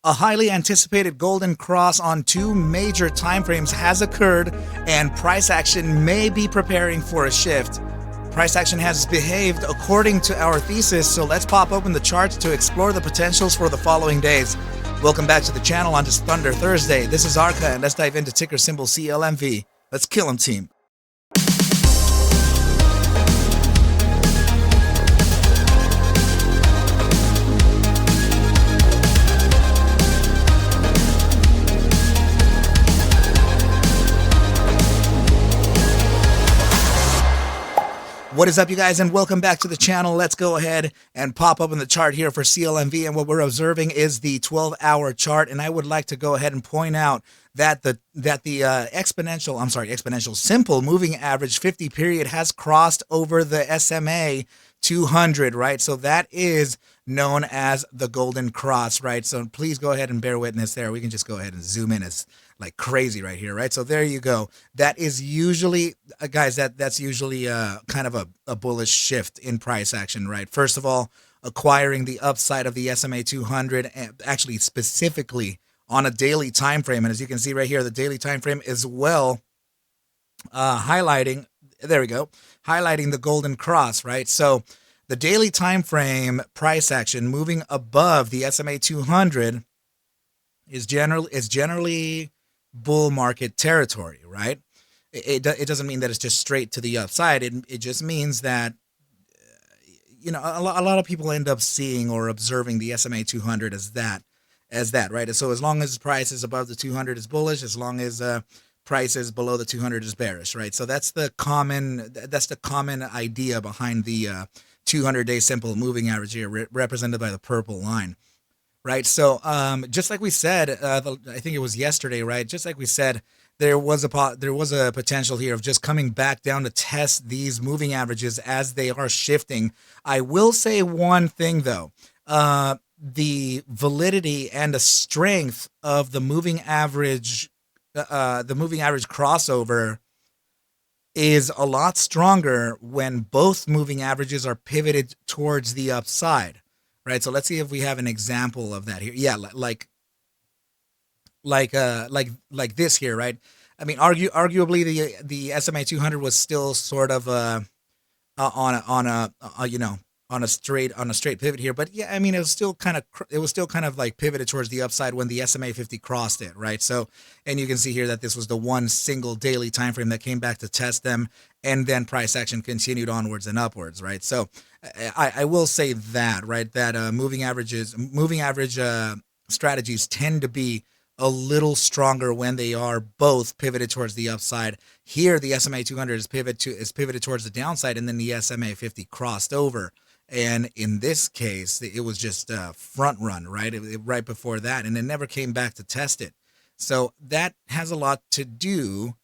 A highly anticipated golden cross on two major timeframes has occurred, and price action may be preparing for a shift. Price action has behaved according to our thesis, so let's pop open the charts to explore the potentials for the following days. Welcome back to the channel on this Thunder Thursday. This is ARCa, and let's dive into ticker symbol CLNV. Let's kill 'em, team. What is up, you guys, and welcome back to the channel. Let's go ahead and pop up in the chart here for CLNV, and what we're observing is the 12-hour chart. And I would like to go ahead and point out that the exponential simple moving average 50 period has crossed over the SMA 200, right? So that is known as the golden cross, right? So please go ahead and bear witness there. We can just go ahead and zoom in as like crazy right here, right? So there you go. That is usually, guys, that's usually kind of a bullish shift in price action, right? First of all, acquiring the upside of the SMA 200, and actually specifically on a daily time frame. And as you can see right here, the daily time frame is well highlighting, there we go, highlighting the golden cross, right? So the daily time frame price action moving above the SMA 200 is generally bull market territory, right? It doesn't mean that it's just straight to the upside. It just means that a lot of people end up seeing or observing the SMA 200 as that, right? And so as long as price is above the 200 is bullish, as long as price is below the 200 is bearish, right? So that's the common idea behind the 200-day simple moving average here, represented by the purple line. Right. So just like we said, I think it was yesterday, right? Just like we said, there was a potential here of just coming back down to test these moving averages as they are shifting. I will say one thing, though. The validity and the strength of the moving average crossover is a lot stronger when both moving averages are pivoted towards the upside. Right, so let's see if we have an example of that here. Yeah, like this here, right? I mean, arguably the SMA 200 was still sort of on a straight pivot here, but yeah, I mean, it was still kind of like pivoted towards the upside when the SMA 50 crossed it, right? So, and you can see here that this was the one single daily time frame that came back to test them, and then price action continued onwards and upwards, right? So I will say that, right, that moving average strategies tend to be a little stronger when they are both pivoted towards the upside. Here, the SMA 200 is pivoted towards the downside, and then the SMA 50 crossed over. And in this case, it was just front run, right? Right before that, and it never came back to test it. So that has a lot to do.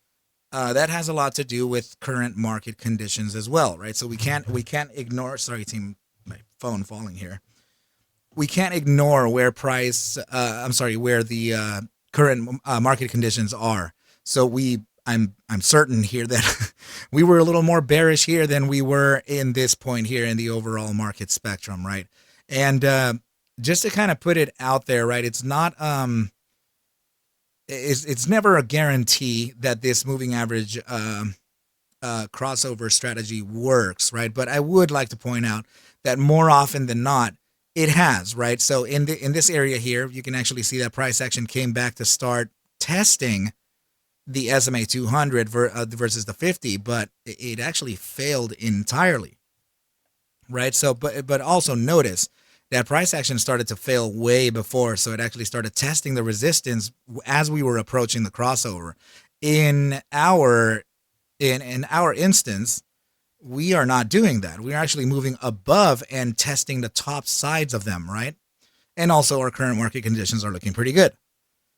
With current market conditions as well, right? So we can't ignore. Sorry, team, my phone falling here. We can't ignore where where the current market conditions are. So I'm certain here that we were a little more bearish here than we were in this point here in the overall market spectrum, right? And just to kind of put it out there, right? It's not it's never a guarantee that this moving average crossover strategy works, right? But I would like to point out that more often than not, it has, right? So in this area here, you can actually see that price action came back to start testing the SMA 200 versus the 50, but it actually failed entirely, right? So, but also notice that price action started to fail way before, so it actually started testing the resistance as we were approaching the crossover. In our instance, we are not doing that. We are actually moving above and testing the top sides of them, right? And also our current market conditions are looking pretty good.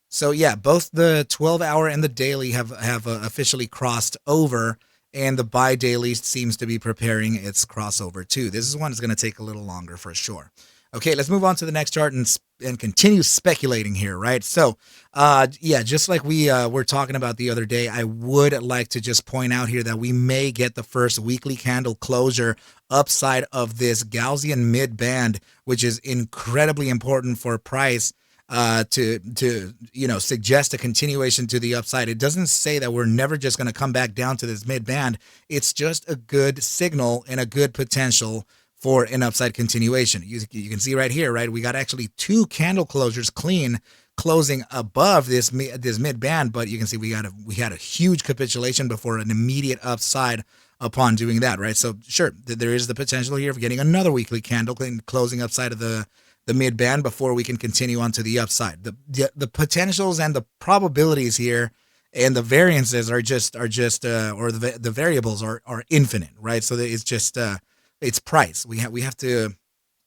So yeah, both the 12-hour and the daily have officially crossed over, and the buy daily seems to be preparing its crossover too. This is one that's going to take a little longer for sure. Okay, let's move on to the next chart and continue speculating here, right? So, yeah, just like we were talking about the other day, I would like to just point out here that we may get the first weekly candle closure upside of this Gaussian mid band, which is incredibly important for price to suggest a continuation to the upside. It doesn't say that we're never just going to come back down to this mid band. It's just a good signal and a good potential for an upside continuation. You can see right here, right? We got actually two candle closures clean closing above this mid band, but you can see we had a huge capitulation before an immediate upside upon doing that, right? So sure, there is the potential here of getting another weekly candle closing upside of the mid band before we can continue on to the upside. The potentials and the probabilities here and the variances are just or the variables are infinite, right? So it's just it's price. We have to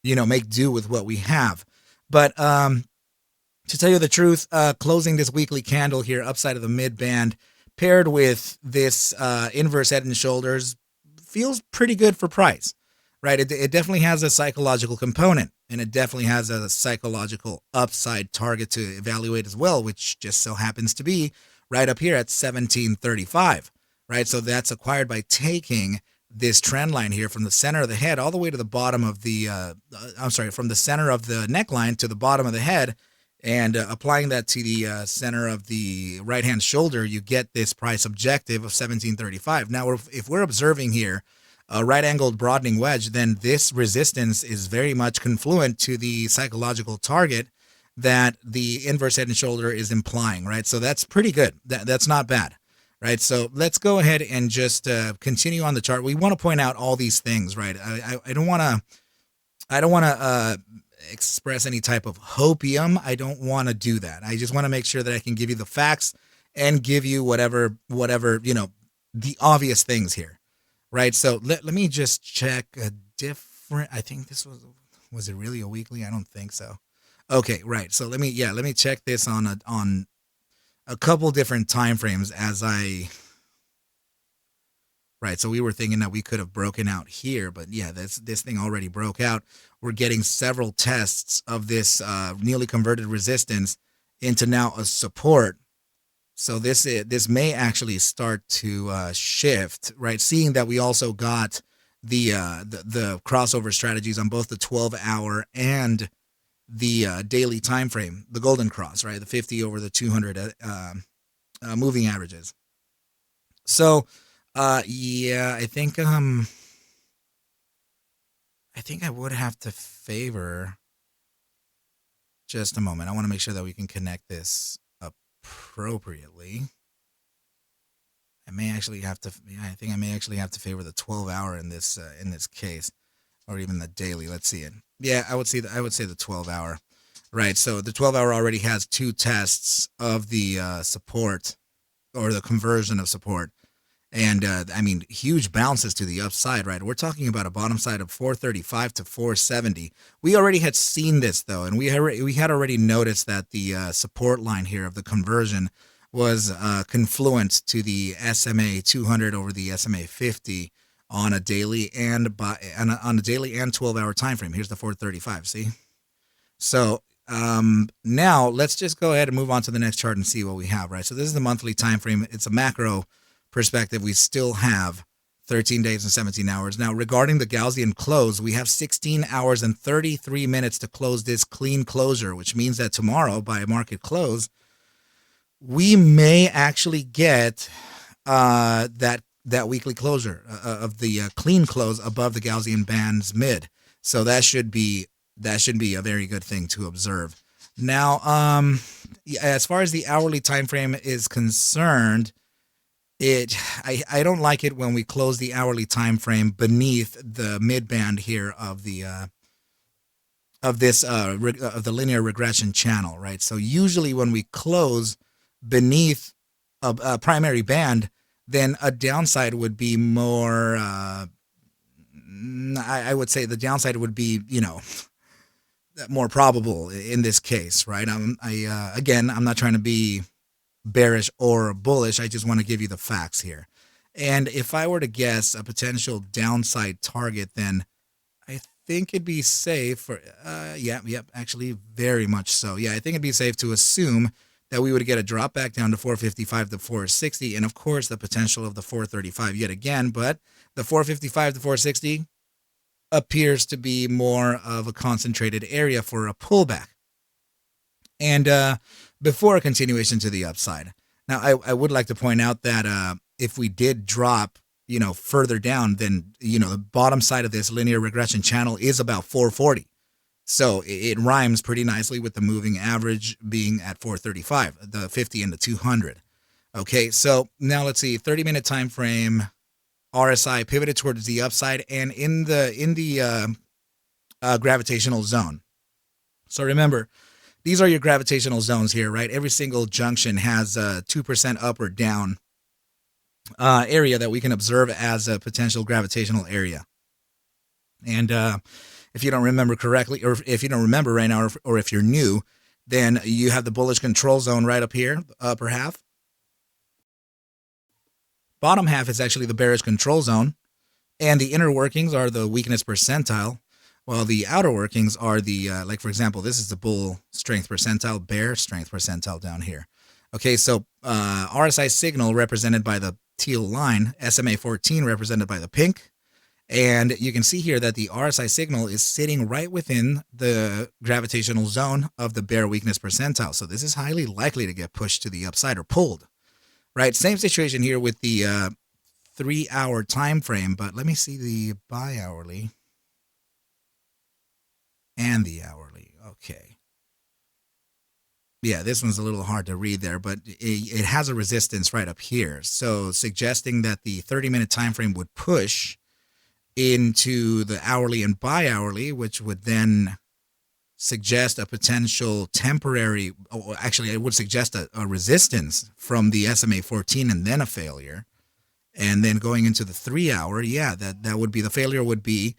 make do with what we have. But to tell you the truth, closing this weekly candle here upside of the mid band paired with this inverse head and shoulders feels pretty good for price, right? It definitely has a psychological component, and it definitely has a psychological upside target to evaluate as well, which just so happens to be right up here at 1735, right? So that's acquired by taking this trend line here from the center of the head all the way to the bottom of the, from the center of the neckline to the bottom of the head, and applying that to the center of the right-hand shoulder, you get this price objective of 1735. Now, if we're observing here a right-angled broadening wedge, then this resistance is very much confluent to the psychological target that the inverse head and shoulder is implying, right? So that's pretty good. That's not bad, right? So let's go ahead and just continue on the chart. We want to point out all these things, right? I don't want to express any type of hopium. I don't want to do that. I just want to make sure that I can give you the facts and give you whatever, the obvious things here, right? So let me just check a different, I think this was it really a weekly? I don't think so. Okay, right. So let me check this on a couple different time frames right. So we were thinking that we could have broken out here, but yeah, this thing already broke out. We're getting several tests of this nearly converted resistance into now a support. So this may actually start to shift, right? Seeing that we also got the crossover strategies on both the 12-hour and the daily time frame, the golden cross, right? The 50 over the 200 moving averages. So yeah, I think I would have to favor, just a moment. I want to make sure that we can connect this appropriately. I think I may actually have to favor the 12-hour in this case, or even the daily. Let's see it. Yeah, I would say the 12-hour. Right. So the 12-hour already has two tests of the support, or the conversion of support. And huge bounces to the upside, right? We're talking about a bottom side of 435 to 470. We already had seen this, though, and we had already noticed that the support line here of the conversion was confluent to the SMA 200 over the SMA 50 on a daily and on a daily and 12-hour time frame. Here's the 435. See, so now let's just go ahead and move on to the next chart and see what we have, right? So this is the monthly time frame. It's a macro perspective. We still have 13 days and 17 hours. Now, regarding the Gaussian close, we have 16 hours and 33 minutes to close this clean closure, which means that tomorrow, by market close, we may actually get that weekly closure of the clean close above the Gaussian band's mid. So that should be a very good thing to observe. Now, as far as the hourly time frame is concerned, I don't like it when we close the hourly time frame beneath the mid band here of the linear regression channel, right? So usually when we close beneath a primary band, then a downside would be more. I would say the downside would be more probable in this case, right? Again, I'm not trying to be bearish or bullish. I just want to give you the facts here. And if I were to guess a potential downside target, then I think it'd be safe for, actually very much so. Yeah, I think it'd be safe to assume that we would get a drop back down to 455 to 460, and of course the potential of the 435 yet again, but the 455 to 460 appears to be more of a concentrated area for a pullback. And before a continuation to the upside. Now, I would like to point out that if we did drop, further down, then, the bottom side of this linear regression channel is about 440. So it rhymes pretty nicely with the moving average being at 435, the 50 and the 200. Okay, so now let's see, 30-minute time frame, RSI pivoted towards the upside and in the gravitational zone. So remember, these are your gravitational zones here, right? Every single junction has a 2% up or down area that we can observe as a potential gravitational area. And if you don't remember correctly, or if you don't remember right now, or if you're new, then you have the bullish control zone right up here, the upper half. Bottom half is actually the bearish control zone, and the inner workings are the weakness percentile, while the outer workings are the, like for example, this is the bull strength percentile, bear strength percentile down here. Okay, so RSI signal represented by the teal line, SMA 14 represented by the pink, and you can see here that the RSI signal is sitting right within the gravitational zone of the bear weakness percentile. So this is highly likely to get pushed to the upside or pulled. Right, same situation here with the 3-hour time frame, but let me see the bi-hourly and the hourly. Okay. Yeah, this one's a little hard to read there, but it has a resistance right up here. So suggesting that the 30-minute time frame would push into the hourly and bi-hourly, which would then suggest a potential temporary, actually it would suggest a resistance from the SMA 14 and then a failure. And then going into the 3-hour, yeah, that would be, the failure would be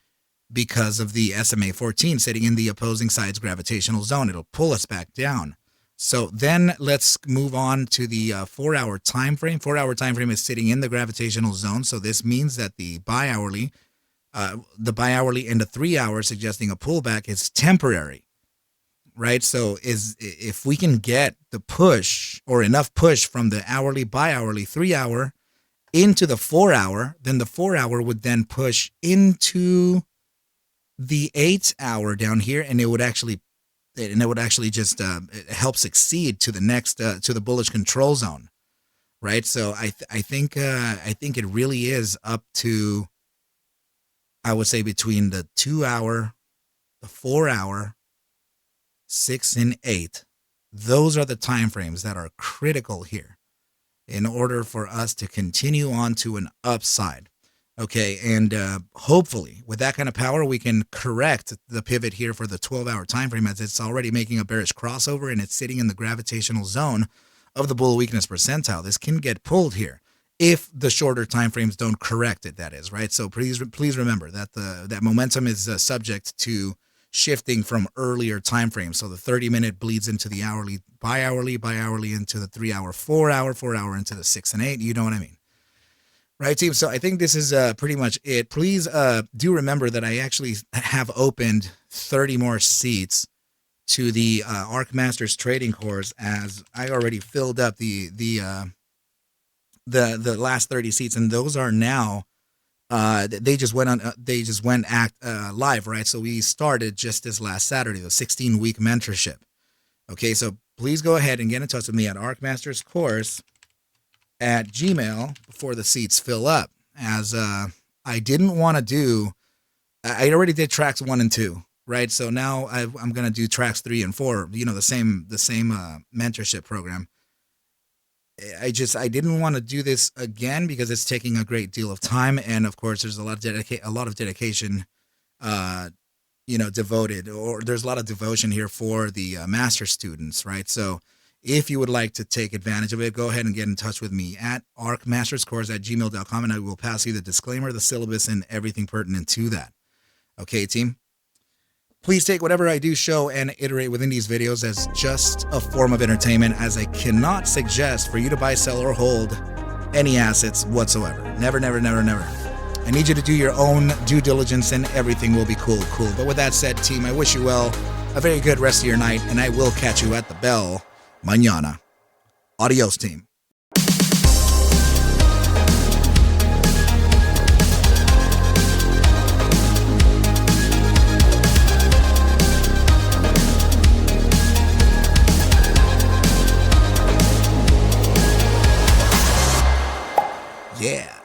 because of the SMA 14 sitting in the opposing side's gravitational zone. It'll pull us back down. So then let's move on to the 4-hour time frame. 4-hour time frame is sitting in the gravitational zone. So this means that the bi-hourly and the 3-hour suggesting a pullback is temporary. Right, so if we can get the push or enough push from the hourly, bi-hourly, 3-hour into the 4-hour, then the 4-hour would then push into the 8-hour down here, and it would actually just help succeed to the next to the bullish control zone. Right, so I think it really is up to, I would say, between the 2-hour, the 4-hour, 6 and 8, those are the time frames that are critical here in order for us to continue on to an upside. Okay, and hopefully with that kind of power, we can correct the pivot here for the 12-hour time frame, as it's already making a bearish crossover and it's sitting in the gravitational zone of the bull weakness percentile. This can get pulled here if the shorter time frames don't correct it, that is, right? So please remember that that momentum is subject to shifting from earlier time frames. So the 30-minute bleeds into the hourly, bi-hourly into the 3-hour, 4-hour into the 6 and 8. You know what I mean? Right, team? So I think this is pretty much it. Please do remember that I actually have opened 30 more seats to the ARC Masters trading course, as I already filled up the last 30 seats, and those are now they just went live, right? So we started just this last Saturday, the 16-week mentorship. Okay, so please go ahead and get in touch with me at arcmasterscourse@gmail before the seats fill up, as I didn't want to do. I already did tracks 1 and 2, right? So now I'm gonna do tracks 3 and 4. You know, the same mentorship program. I didn't want to do this again because it's taking a great deal of time, and of course there's a lot of dedication devoted, or there's a lot of devotion here for the master students, right? So if you would like to take advantage of it, go ahead and get in touch with me at arcmasterscourse@gmail.com, and I will pass you the disclaimer, the syllabus, and everything pertinent to that. Okay, team? Please take whatever I do show and iterate within these videos as just a form of entertainment, as I cannot suggest for you to buy, sell, or hold any assets whatsoever. Never, never, never, never. I need you to do your own due diligence and everything will be cool. But with that said, team, I wish you well, a very good rest of your night, and I will catch you at the bell mañana. Adios, team. Yeah.